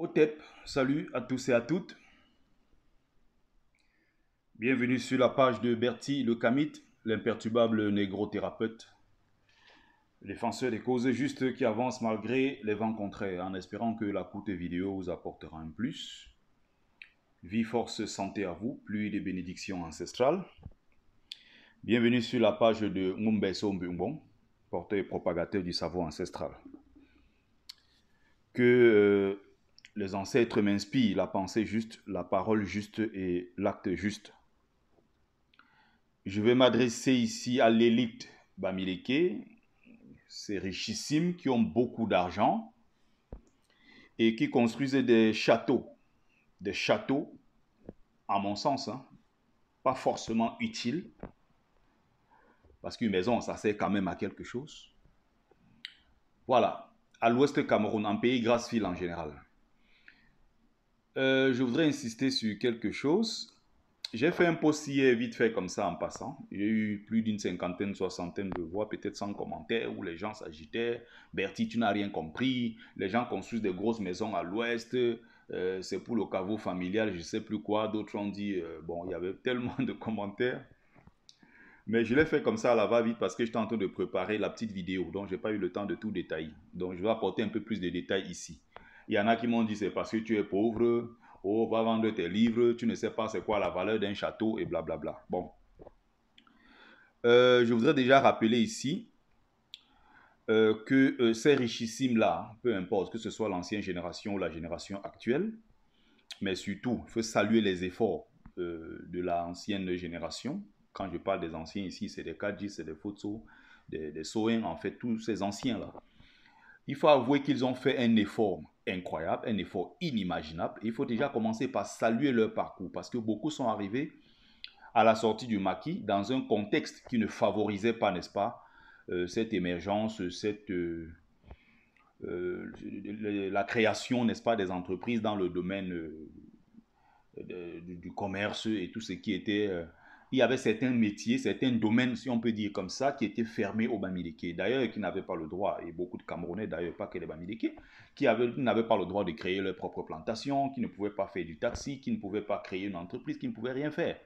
Otep, salut à tous et à toutes. Bienvenue sur la page de Bertie le Kamit, l'imperturbable négro-thérapeute, défenseur des causes justes qui avance malgré les vents contraires, en espérant que la courte vidéo vous apportera un plus. Vie, force, santé à vous, pluie de bénédictions ancestrales. Bienvenue sur la page de Ngumbeso Mbungbong, porteur et propagateur du savoir ancestral. Que les ancêtres m'inspirent la pensée juste, la parole juste et l'acte juste. Je vais m'adresser ici à l'élite Bamileke, ces richissimes qui ont beaucoup d'argent et qui construisent des châteaux. Des châteaux, à mon sens, pas forcément utiles, parce qu'une maison, ça sert quand même à quelque chose. Voilà, à l'ouest Cameroun, en pays grasse-fil en général. Je voudrais insister sur quelque chose. J'ai fait un post hier vite fait comme ça en passant. J'ai eu plus d'une cinquantaine, soixantaine de voix, peut-être 100 commentaires où les gens s'agitaient. Bertie, tu n'as rien compris. Les gens construisent des grosses maisons à l'ouest. C'est pour le caveau familial, je ne sais plus quoi. D'autres ont dit, bon, il y avait tellement de commentaires. Mais je l'ai fait comme ça à la va-vite parce que j'étais en train de préparer la petite vidéo. Donc, je n'ai pas eu le temps de tout détailler. Donc, je vais apporter un peu plus de détails ici. Il y en a qui m'ont dit, c'est parce que tu es pauvre. Oh, va vendre tes livres, tu ne sais pas c'est quoi la valeur d'un château et blablabla. Bon. Je voudrais déjà rappeler ici que ces richissimes-là, peu importe que ce soit l'ancienne génération ou la génération actuelle, mais surtout, il faut saluer les efforts de l'ancienne génération. Quand je parle des anciens ici, c'est des Kadji, c'est des Fotso, des Soen, en fait, tous ces anciens-là. Il faut avouer qu'ils ont fait un effort incroyable, un effort inimaginable. Il faut déjà commencer par saluer leur parcours parce que beaucoup sont arrivés à la sortie du maquis dans un contexte qui ne favorisait pas, n'est-ce pas, cette émergence, la création, n'est-ce pas, des entreprises dans le domaine du commerce et tout ce qui était... il y avait certains métiers, certains domaines, si on peut dire comme ça, qui étaient fermés aux Bamileke. D'ailleurs, qui n'avaient pas le droit, et beaucoup de Camerounais, d'ailleurs, pas que les Bamileke, qui n'avaient pas le droit de créer leur propre plantation, qui ne pouvaient pas faire du taxi, qui ne pouvaient pas créer une entreprise, qui ne pouvaient rien faire.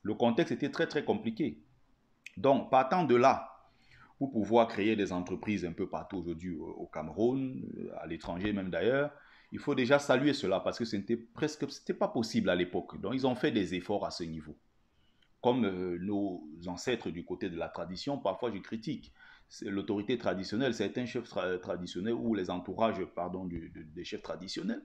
Le contexte était très, très compliqué. Donc, partant de là, pour pouvoir créer des entreprises un peu partout aujourd'hui au Cameroun, à l'étranger même d'ailleurs, il faut déjà saluer cela parce que c'était pas possible à l'époque. Donc, ils ont fait des efforts à ce niveau. Comme nos ancêtres du côté de la tradition, parfois je critique l'autorité traditionnelle, certains chefs traditionnels ou les entourages, pardon, des chefs traditionnels.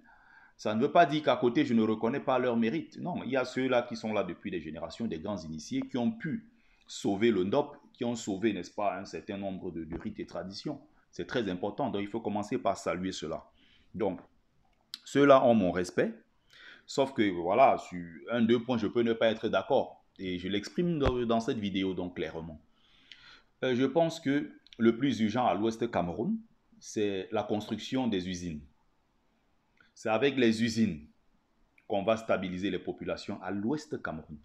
Ça ne veut pas dire qu'à côté, je ne reconnais pas leur mérite. Non, il y a ceux-là qui sont là depuis des générations, des grands initiés, qui ont pu sauver le NDOP, qui ont sauvé, n'est-ce pas, un certain nombre de rites et traditions. C'est très important, donc il faut commencer par saluer cela. Donc, ceux-là ont mon respect, sauf que, voilà, sur un, deux points, je peux ne pas être d'accord. Et je l'exprime dans cette vidéo, donc clairement. Je pense que le plus urgent à l'ouest Cameroun, c'est la construction des usines. C'est avec les usines qu'on va stabiliser les populations à l'ouest Cameroun.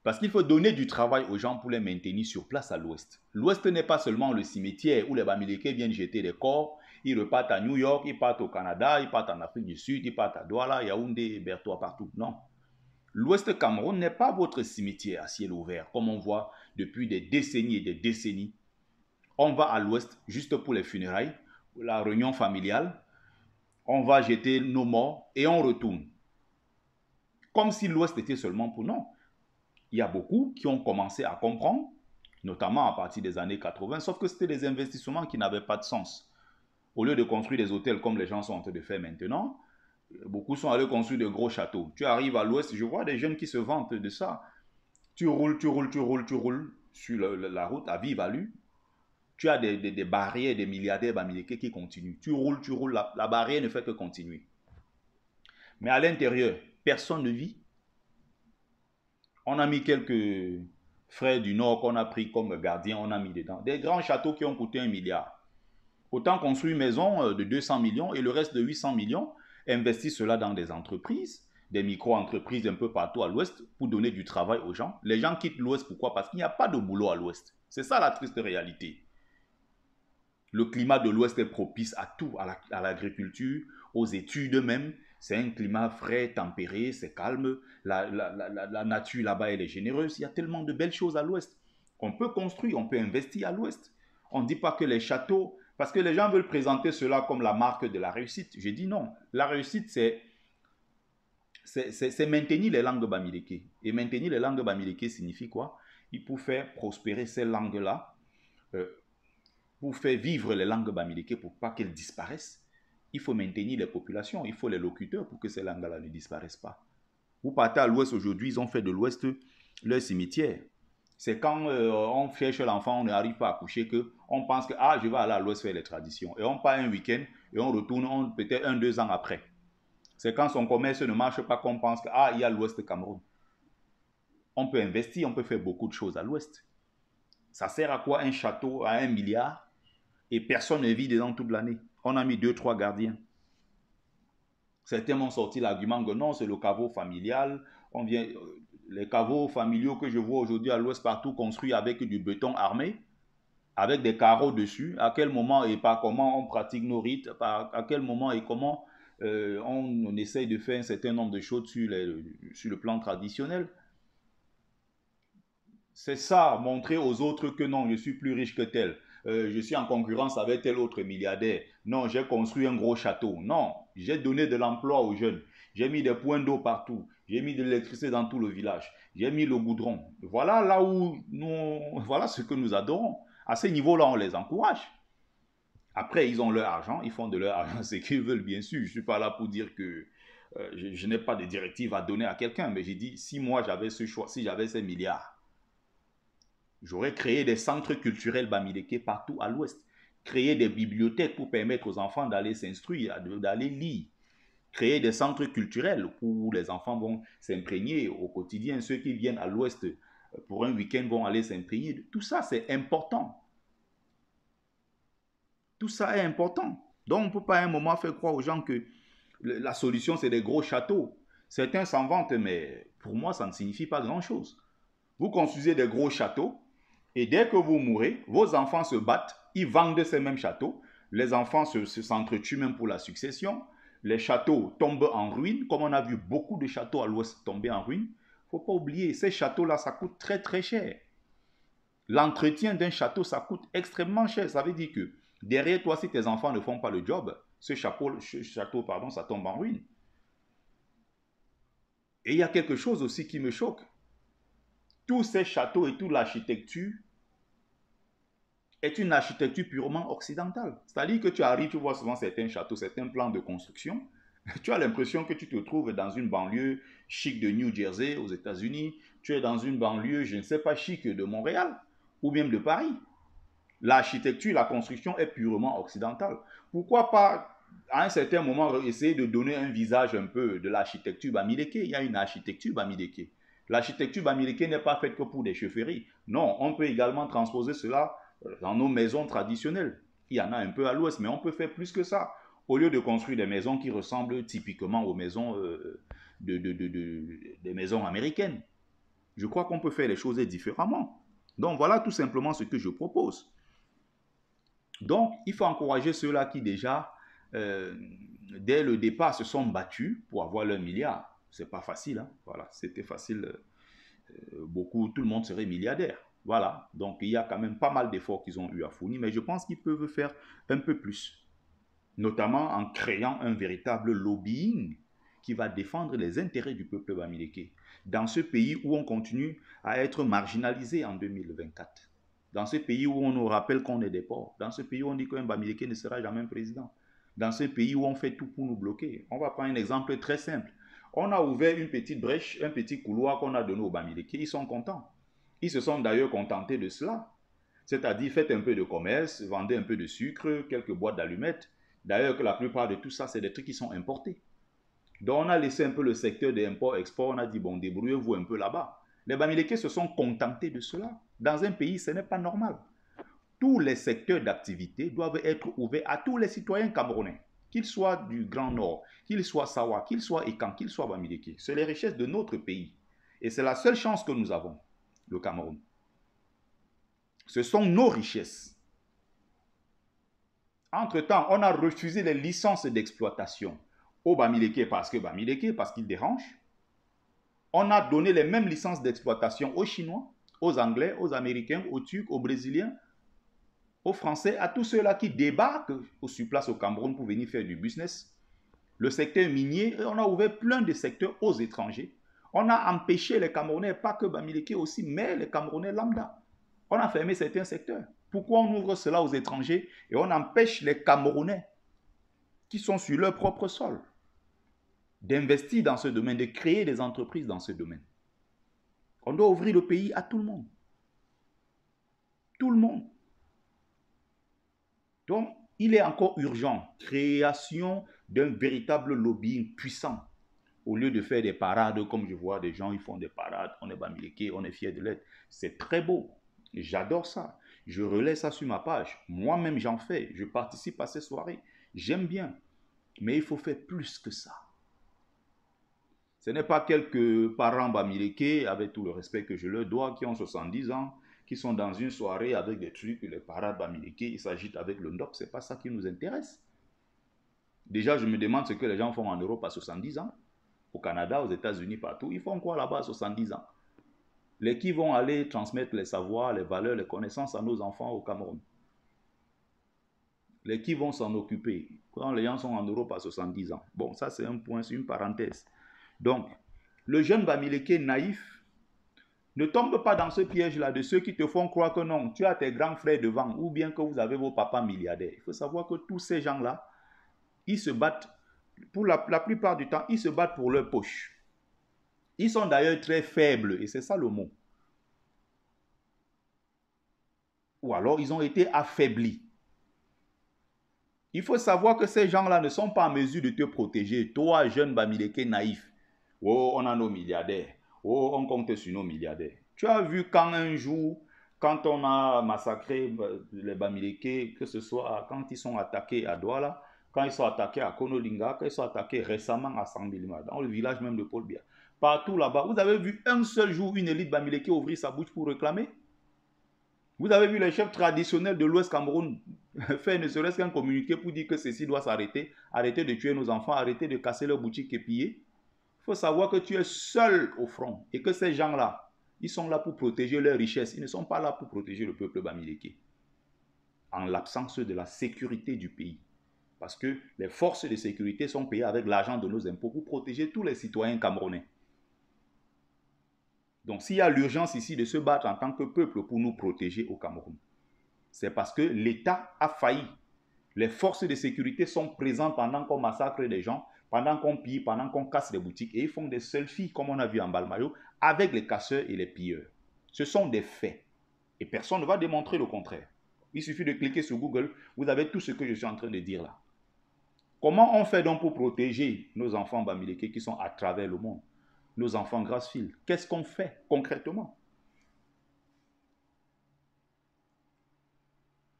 Parce qu'il faut donner du travail aux gens pour les maintenir sur place à l'ouest. L'ouest n'est pas seulement le cimetière où les Bamileke viennent jeter des corps, ils repartent à New York, ils partent au Canada, ils partent en Afrique du Sud, ils partent à Douala, Yaoundé, Bertois, partout. Non. L'ouest Cameroun n'est pas votre cimetière à ciel ouvert, comme on voit depuis des décennies et des décennies. On va à l'ouest juste pour les funérailles, la réunion familiale, on va jeter nos morts et on retourne. Comme si l'ouest était seulement pour nous. Il y a beaucoup qui ont commencé à comprendre, notamment à partir des années 80, sauf que c'était des investissements qui n'avaient pas de sens. Au lieu de construire des hôtels comme les gens sont en train de faire maintenant, beaucoup sont allés construire de gros châteaux. Tu arrives à l'ouest, je vois des jeunes qui se vantent de ça. Tu roules sur la route à vive allure. Tu as des barrières, des milliardaires bamileke qui continuent. Tu roules, la barrière ne fait que continuer. Mais à l'intérieur, personne ne vit. On a mis quelques frères du Nord qu'on a pris comme gardiens, on a mis dedans. Des grands châteaux qui ont coûté 1 milliard. Autant construire une maison de 200 millions et le reste de 800 millions, investir cela dans des entreprises, des micro-entreprises un peu partout à l'ouest pour donner du travail aux gens. Les gens quittent l'ouest, pourquoi? Parce qu'il n'y a pas de boulot à l'ouest. C'est ça la triste réalité. Le climat de l'ouest est propice à tout, à l'agriculture, aux études même. C'est un climat frais, tempéré, c'est calme. La nature là-bas, elle est généreuse. Il y a tellement de belles choses à l'ouest. On peut construire, on peut investir à l'ouest. On ne dit pas que les châteaux, parce que les gens veulent présenter cela comme la marque de la réussite. Je dis non. La réussite, c'est maintenir les langues bamileke. Et maintenir les langues bamileke signifie quoi? Il faut faire prospérer ces langues-là, euh, pour faire vivre les langues bamileke, pour pas qu'elles disparaissent. Il faut maintenir les populations, il faut les locuteurs pour que ces langues-là ne disparaissent pas. Vous partez à l'ouest aujourd'hui, ils ont fait de l'ouest leur cimetière. C'est quand on cherche l'enfant, on n'arrive pas à coucher, qu'on pense que ah, je vais aller à l'ouest faire les traditions. Et on part un week-end et on retourne peut-être 1, 2 ans après. C'est quand son commerce ne marche pas qu'on pense que ah, il y a l'ouest Cameroun. On peut investir, on peut faire beaucoup de choses à l'ouest. Ça sert à quoi un château à 1 milliard et personne ne vit dedans toute l'année? On a mis 2, 3 gardiens. Certains m'ont sorti l'argument que non, c'est le caveau familial. Les caveaux familiaux que je vois aujourd'hui à l'ouest partout construits avec du béton armé, avec des carreaux dessus. À quel moment et par comment on pratique nos rites, à quel moment et comment on essaye de faire un certain nombre de choses sur le plan traditionnel. C'est ça, montrer aux autres que non, je suis plus riche que tel. Je suis en concurrence avec tel autre milliardaire. Non, j'ai construit un gros château. Non, j'ai donné de l'emploi aux jeunes. J'ai mis des points d'eau partout. J'ai mis de l'électricité dans tout le village. J'ai mis le goudron. Voilà là où voilà ce que nous adorons. À ce niveau-là, on les encourage. Après, ils ont leur argent, ils font de leur argent ce qu'ils veulent, bien sûr. Je ne suis pas là pour dire que je n'ai pas de directive à donner à quelqu'un, mais j'ai dit, si moi j'avais ce choix, si j'avais ces milliards, j'aurais créé des centres culturels bamileke partout à l'ouest, créé des bibliothèques pour permettre aux enfants d'aller s'instruire, d'aller lire, créer des centres culturels où les enfants vont s'imprégner au quotidien. Ceux qui viennent à l'ouest pour un week-end vont aller s'imprégner. Tout ça, c'est important. Tout ça est important. Donc, on ne peut pas à un moment faire croire aux gens que la solution, c'est des gros châteaux. Certains s'en vantent, mais pour moi, ça ne signifie pas grand-chose. Vous construisez des gros châteaux, et dès que vous mourrez, vos enfants se battent, ils vendent ces mêmes châteaux, les enfants s'entretuent même pour la succession, les châteaux tombent en ruine, comme on a vu beaucoup de châteaux à l'ouest tomber en ruine. Il ne faut pas oublier, ces châteaux-là, ça coûte très très cher. L'entretien d'un château, ça coûte extrêmement cher. Ça veut dire que derrière toi, si tes enfants ne font pas le job, ce château, ça tombe en ruine. Et il y a quelque chose aussi qui me choque. Tous ces châteaux et toute l'architecture est une architecture purement occidentale. C'est-à-dire que tu arrives, tu vois souvent certains châteaux, certains plans de construction, tu as l'impression que tu te trouves dans une banlieue chic de New Jersey aux États-Unis, tu es dans une banlieue, je ne sais pas, chic de Montréal ou même de Paris. L'architecture, la construction est purement occidentale. Pourquoi pas, à un certain moment, essayer de donner un visage un peu de l'architecture bamileke? Il y a une architecture bamileke. L'architecture bamileke n'est pas faite que pour des chefferies. Non, on peut également transposer cela dans nos maisons traditionnelles. Il y en a un peu à l'ouest, mais on peut faire plus que ça. Au lieu de construire des maisons qui ressemblent typiquement aux maisons, des maisons américaines. Je crois qu'on peut faire les choses différemment. Donc voilà tout simplement ce que je propose. Donc, il faut encourager ceux-là qui déjà, dès le départ, se sont battus pour avoir leur milliard. C'est pas facile, hein? Voilà, c'était facile. Beaucoup, tout le monde serait milliardaire. Voilà, donc il y a quand même pas mal d'efforts qu'ils ont eu à fournir, mais je pense qu'ils peuvent faire un peu plus, notamment en créant un véritable lobbying qui va défendre les intérêts du peuple bamileke dans ce pays où on continue à être marginalisé en 2024. Dans ce pays où on nous rappelle qu'on est des pauvres. Dans ce pays où on dit qu'un bamileke ne sera jamais président. Dans ce pays où on fait tout pour nous bloquer. On va prendre un exemple très simple. On a ouvert une petite brèche, un petit couloir qu'on a donné aux bamileke. Ils sont contents. Ils se sont d'ailleurs contentés de cela. C'est-à-dire, faites un peu de commerce, vendez un peu de sucre, quelques boîtes d'allumettes. D'ailleurs, que la plupart de tout ça, c'est des trucs qui sont importés. Donc, on a laissé un peu le secteur des imports-exports. On a dit, bon, débrouillez-vous un peu là-bas. Les bamileke se sont contentés de cela. Dans un pays, ce n'est pas normal. Tous les secteurs d'activité doivent être ouverts à tous les citoyens camerounais, qu'ils soient du Grand Nord, qu'ils soient Sawa, qu'ils soient Ekan, qu'ils soient bamileke. C'est les richesses de notre pays. Et c'est la seule chance que nous avons, le Cameroun. Ce sont nos richesses. Entre-temps, on a refusé les licences d'exploitation au Bamileke parce qu'il dérange. On a donné les mêmes licences d'exploitation aux Chinois, aux Anglais, aux Américains, aux Turcs, aux Brésiliens, aux Français, à tous ceux-là qui débarquent sur place au Cameroun pour venir faire du business. Le secteur minier, on a ouvert plein de secteurs aux étrangers. On a empêché les Camerounais, pas que Bamileke aussi, mais les Camerounais lambda. On a fermé certains secteurs. Pourquoi on ouvre cela aux étrangers et on empêche les Camerounais qui sont sur leur propre sol d'investir dans ce domaine, de créer des entreprises dans ce domaine? On doit ouvrir le pays à tout le monde. Tout le monde. Donc, il est encore urgent, création d'un véritable lobbying puissant. Au lieu de faire des parades, comme je vois des gens, ils font des parades, on est Bamileke, on est fiers de l'être. C'est très beau. J'adore ça. Je relais ça sur ma page. Moi-même, j'en fais. Je participe à ces soirées. J'aime bien. Mais il faut faire plus que ça. Ce n'est pas quelques parents Bamileke, avec tout le respect que je leur dois, qui ont 70 ans, qui sont dans une soirée avec des trucs, les parades Bamileke, ils s'agitent avec le NDOP. Ce n'est pas ça qui nous intéresse. Déjà, je me demande ce que les gens font en Europe à 70 ans. Au Canada, aux États-Unis, partout. Ils font quoi là-bas à 70 ans? Les qui vont aller transmettre les savoirs, les valeurs, les connaissances à nos enfants au Cameroun? Les qui vont s'en occuper quand les gens sont en Europe à 70 ans? Bon, ça c'est un point, c'est une parenthèse. Donc, le jeune Bamileke naïf ne tombe pas dans ce piège-là de ceux qui te font croire que non, tu as tes grands frères devant ou bien que vous avez vos papas milliardaires. Il faut savoir que tous ces gens-là, ils se battent, pour la plupart du temps, ils se battent pour leur poche. Ils sont d'ailleurs très faibles, et c'est ça le mot. Ou alors, ils ont été affaiblis. Il faut savoir que ces gens-là ne sont pas en mesure de te protéger. Toi, jeune Bamileke naïf, oh, on a nos milliardaires. Oh, on compte sur nos milliardaires. Tu as vu quand un jour, quand on a massacré les Bamileke, que ce soit quand ils sont attaqués à Douala, quand ils sont attaqués à Konolinga, quand ils sont attaqués récemment à Sanbilima, dans le village même de Paul Biya. Partout là-bas, vous avez vu un seul jour une élite Bamileke ouvrir sa bouche pour réclamer? Vous avez vu les chefs traditionnels de l'Ouest Cameroun faire ne serait-ce qu'un communiqué pour dire que ceci doit s'arrêter, arrêter de tuer nos enfants, arrêter de casser leurs boutiques et piller? Il faut savoir que tu es seul au front et que ces gens-là, ils sont là pour protéger leurs richesses. Ils ne sont pas là pour protéger le peuple Bamileke. En l'absence de la sécurité du pays. Parce que les forces de sécurité sont payées avec l'argent de nos impôts pour protéger tous les citoyens camerounais. Donc s'il y a l'urgence ici de se battre en tant que peuple pour nous protéger au Cameroun, c'est parce que l'État a failli. Les forces de sécurité sont présentes pendant qu'on massacre des gens, pendant qu'on pille, pendant qu'on casse des boutiques. Et ils font des selfies, comme on a vu en Balmayo, avec les casseurs et les pilleurs. Ce sont des faits. Et personne ne va démontrer le contraire. Il suffit de cliquer sur Google, vous avez tout ce que je suis en train de dire là. Comment on fait donc pour protéger nos enfants Bamileke qui sont à travers le monde? Nos enfants Grassfield. Qu'est-ce qu'on fait concrètement?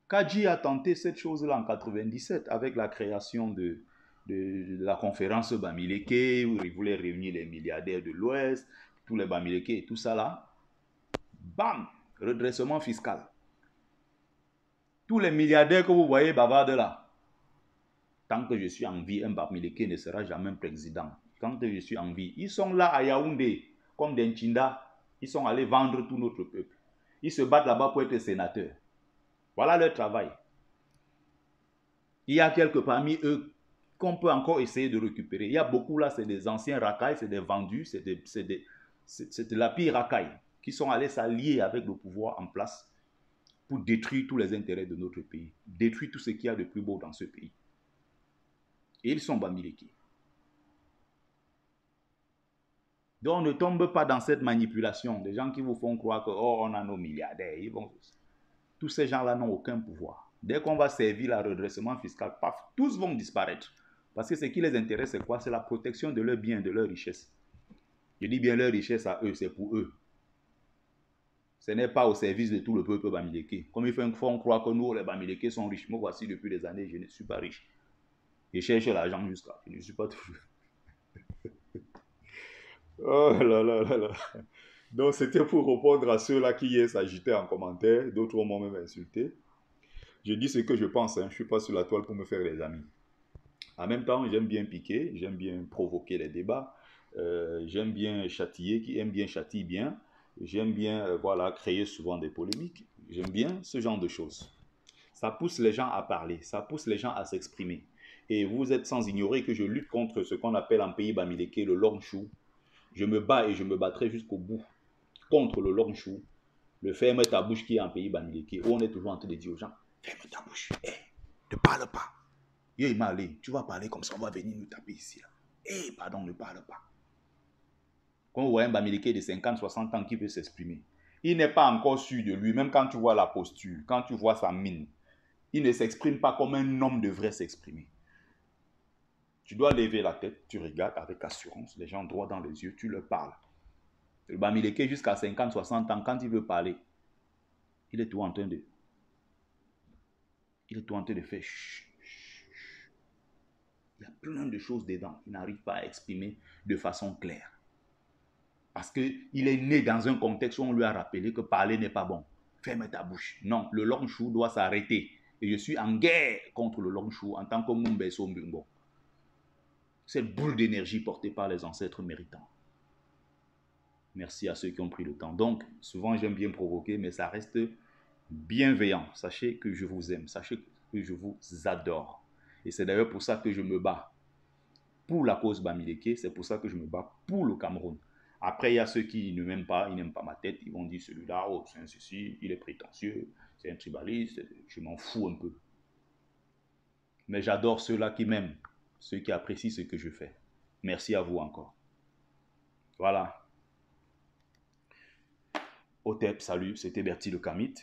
Kadji a tenté cette chose-là en 1997 avec la création de la conférence Bamileke où il voulait réunir les milliardaires de l'Ouest, tous les Bamileke et tout ça là. Bam! Redressement fiscal. Tous les milliardaires que vous voyez bavarder là, tant que je suis en vie, un Bamileke ne sera jamais président. Quand je suis en vie, ils sont là à Yaoundé, comme des Nchinda, ils sont allés vendre tout notre peuple. Ils se battent là-bas pour être sénateurs. Voilà leur travail. Il y a quelques parmi eux qu'on peut encore essayer de récupérer. Il y a beaucoup là, c'est des anciens racailles, c'est des vendus, c'est de la pire racaille qui sont allés s'allier avec le pouvoir en place pour détruire tous les intérêts de notre pays, détruire tout ce qu'il y a de plus beau dans ce pays. Et ils sont Bamileke. Donc ne tombe pas dans cette manipulation. Des gens qui vous font croire que oh, on a nos milliardaires. Tous ces gens-là n'ont aucun pouvoir. Dès qu'on va servir le redressement fiscal, paf, tous vont disparaître. Parce que ce qui les intéresse, c'est quoi? C'est la protection de leurs biens, de leurs richesses. Je dis bien leur richesse à eux, c'est pour eux. Ce n'est pas au service de tout le peuple Bamileke. Comme ils font croire que nous, les Bamileke, sont riches. Moi, voici, depuis des années, je ne suis pas riche. Je cherche l'argent jusqu'à. Je ne suis pas toujours. Oh là là là là. Donc, c'était pour répondre à ceux-là qui s'agitaient en commentaire. D'autres m'ont même insulté. Je dis ce que je pense. Je ne suis pas sur la toile pour me faire des amis. En même temps, j'aime bien piquer, j'aime bien provoquer les débats, j'aime bien châtier, qui aime bien châtie bien, j'aime bien voilà, créer souvent des polémiques, j'aime bien ce genre de choses. Ça pousse les gens à parler, ça pousse les gens à s'exprimer. Et vous êtes sans ignorer que je lutte contre ce qu'on appelle en pays bamileke le longchou. Je me bats et je me battrai jusqu'au bout contre le longchou, le ferme ta bouche qui est en pays bamileke, où on est toujours en train de dire aux gens, ferme ta bouche, hey, ne parle pas. Il m'a allé, tu vas parler comme ça, on va venir nous taper ici. Eh, pardon, ne parle pas. Quand on voit un bamileke de 50, 60 ans qui veut s'exprimer, il n'est pas encore sûr de lui, même quand tu vois la posture, quand tu vois sa mine. Il ne s'exprime pas comme un homme devrait s'exprimer. Tu dois lever la tête, tu regardes avec assurance, les gens droit dans les yeux, tu leur parles. Le bamileke jusqu'à 50, 60 ans, quand il veut parler, il est tout en train de... Il est tout en train de faire... Il y a plein de choses dedans qu'il n'arrive pas à exprimer de façon claire. Parce qu'il est né dans un contexte où on lui a rappelé que parler n'est pas bon. Ferme ta bouche. Non, le longchou doit s'arrêter. Et je suis en guerre contre le longchou en tant que Mumbeso Mbungo. Cette boule d'énergie portée par les ancêtres méritants. Merci à ceux qui ont pris le temps. Donc, souvent j'aime bien provoquer, mais ça reste bienveillant. Sachez que je vous aime. Sachez que je vous adore. Et c'est d'ailleurs pour ça que je me bats pour la cause bamileke. C'est pour ça que je me bats pour le Cameroun. Après, il y a ceux qui ne m'aiment pas, ils n'aiment pas ma tête. Ils vont dire celui-là, oh, c'est un ceci, il est prétentieux, c'est un tribaliste. Je m'en fous un peu. Mais j'adore ceux-là qui m'aiment, ceux qui apprécient ce que je fais. Merci à vous encore. Voilà. Otep, salut, c'était Bertie le Kamit,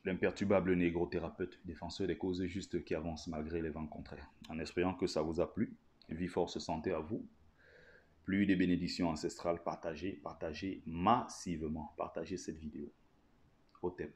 l'imperturbable négro-thérapeute, défenseur des causes justes qui avancent malgré les vents contraires. En espérant que ça vous a plu, vie, force, santé à vous. Plus des bénédictions ancestrales, partagez, partagez massivement, partagez cette vidéo. Otep.